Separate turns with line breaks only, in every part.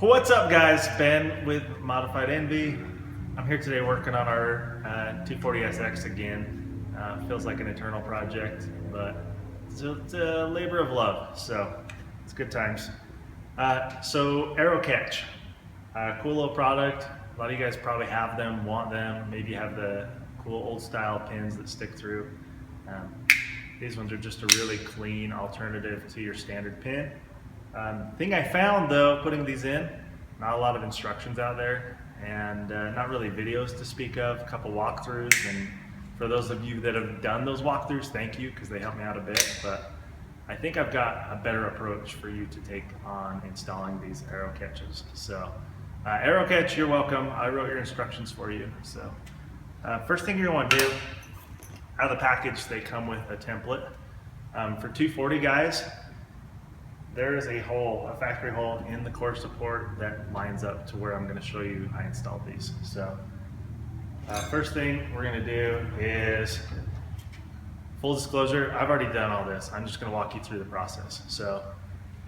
What's up, guys? Ben with Modified Envy. I'm here today working on our 240SX again. Feels like an eternal project, but it's a labor of love, so it's good times. So Arrow Catch, cool little product. A lot of you guys probably have them, want them. Maybe you have the cool old style pins that stick through. These ones are just a really clean alternative to your standard pin. Thing I found though, putting these in, not a lot of instructions out there, and not really videos to speak of, a couple walkthroughs, and for those of you that have done those walkthroughs, thank you, because they help me out a bit, but I think I've got a better approach for you to take on installing these arrow catches. So, arrow catch, you're welcome. I wrote your instructions for you. So, first thing you're gonna want to do, out of the package, they come with a template. For 240 guys, there is a hole, a factory hole in the core support that lines up to where I'm going to show you I installed these. So first thing we're going to do is, full disclosure, I've already done all this. I'm just going to walk you through the process. So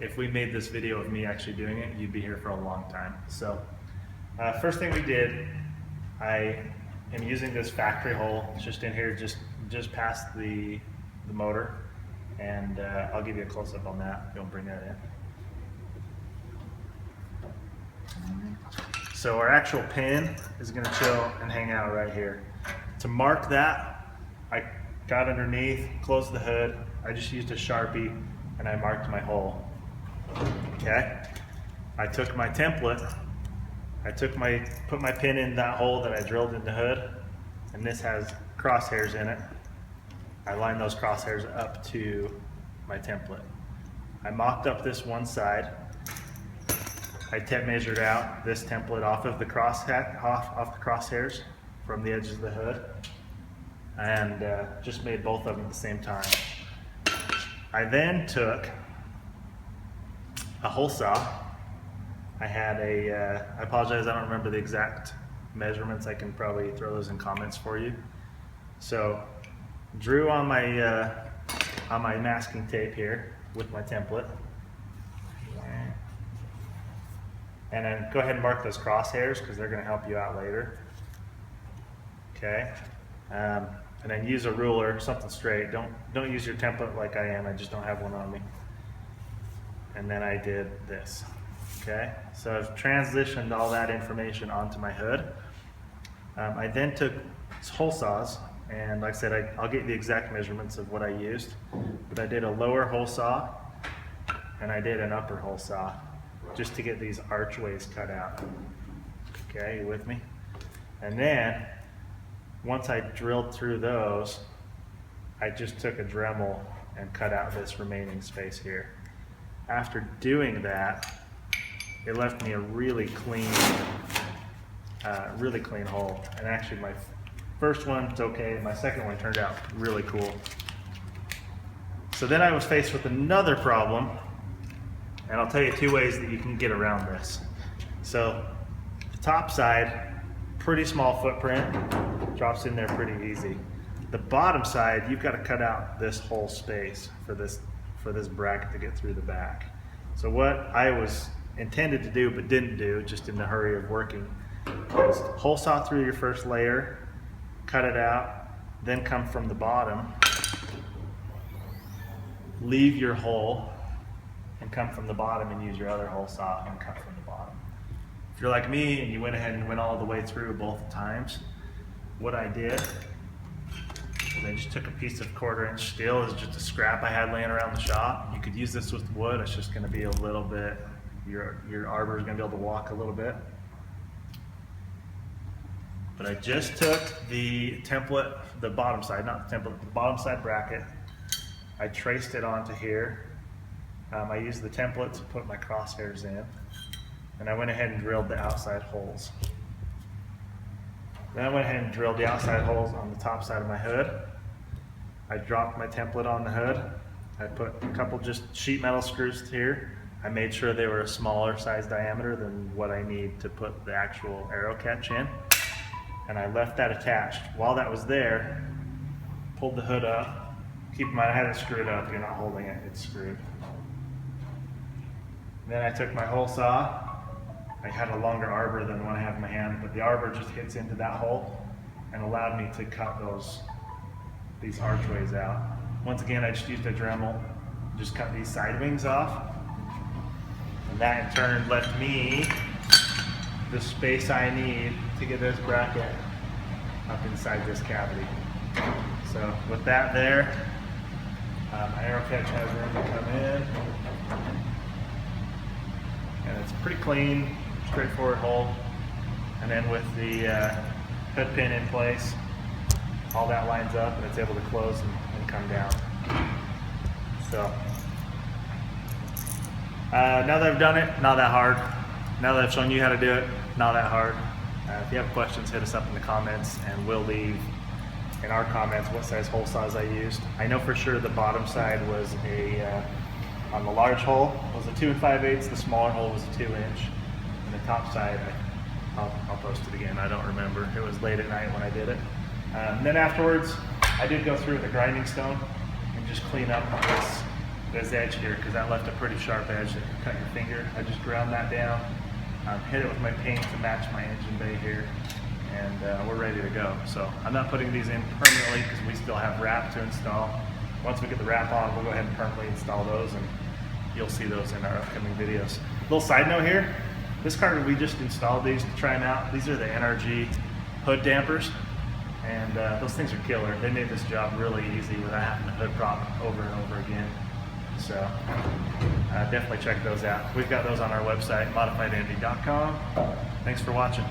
if we made this video of me actually doing it, you'd be here for a long time. So first thing we did, I am using this factory hole. It's just in here, just past the motor. And I'll give you a close-up on that. Don't bring that in. So our actual pin is going to chill and hang out right here. To mark that, I got underneath, closed the hood. I just used a Sharpie and I marked my hole. Okay. I took my template. Put my pin in that hole that I drilled in the hood, and this has crosshairs in it. I line those crosshairs up to my template. I mocked up this one side. I tape measured out this template off of the crosshairs from the edges of the hood, and just made both of them at the same time. I then took a hole saw. I had I apologize, I don't remember the exact measurements. I can probably throw those in comments for you. So drew on my masking tape here with my template, and then go ahead and mark those crosshairs because they're going to help you out later. Okay, and then use a ruler, something straight. Don't use your template like I am. I just don't have one on me. And then I did this. Okay, so I've transitioned all that information onto my hood. I then took hole saws. And like I said, I'll get the exact measurements of what I used, but I did a lower hole saw and I did an upper hole saw just to get these archways cut out. Okay, you with me? And then once I drilled through those, I just took a Dremel and cut out this remaining space here. After doing that, it left me a really clean hole. And actually my first one's okay, my second one turned out really cool. So then I was faced with another problem, and I'll tell you two ways that you can get around this. So the top side, pretty small footprint, drops in there pretty easy. The bottom side, you've got to cut out this whole space for this bracket to get through the back. So what I was intended to do but didn't do, just in the hurry of working, was hole saw through your first layer, cut it out, then come from the bottom, leave your hole, and come from the bottom and use your other hole saw and cut from the bottom. If you're like me and you went ahead and went all the way through both times, what I did was I just took a piece of 1/4 inch steel. It's just a scrap I had laying around the shop. You could use this with wood. It's just going to be a little bit, your arbor is going to be able to walk a little bit. But I just took the template, the bottom side, not the template, the bottom side bracket. I traced it onto here. I used the template to put my crosshairs in. And I went ahead and drilled the outside holes. Then I went ahead and drilled the outside holes on the top side of my hood. I dropped my template on the hood. I put a couple just sheet metal screws here. I made sure they were a smaller size diameter than what I need to put the actual arrow catch in. And I left that attached. While that was there, pulled the hood up. Keep in mind I had it screwed up. You're not holding it, it's screwed. Then I took my hole saw, I had a longer arbor than the one I have in my hand, but the arbor just hits into that hole and allowed me to cut these archways out. Once again, I just used a Dremel, just cut these side wings off, and that in turn left me the space I need to get this bracket up inside this cavity. So with that there, my arrow catch has room to come in, and it's pretty clean, straightforward hole. And then with the hood pin in place, all that lines up and it's able to close and come down. So now that I've done it, not that hard. Now that I've shown you how to do it, not that hard. If you have questions, hit us up in the comments and we'll leave in our comments what size hole saws I used. I know for sure the bottom side was on the large hole was a 2 5/8, the smaller hole was a 2 inch, and the top side, I'll post it again, I don't remember. It was late at night when I did it. Then afterwards, I did go through with a grinding stone and just clean up this edge here, because that left a pretty sharp edge that could cut your finger. I just ground that down, hit it with my paint to match my engine bay here, and we're ready to go. So I'm not putting these in permanently because we still have wrap to install. Once we get the wrap on, we'll go ahead and permanently install those, and you'll see those in our upcoming videos. Little side note here, this car, we just installed these to try them out. These are the NRG hood dampers, and those things are killer. They made this job really easy without having to hood prop over and over again. So definitely check those out. We've got those on our website, modifiedenvy.com. Thanks for watching.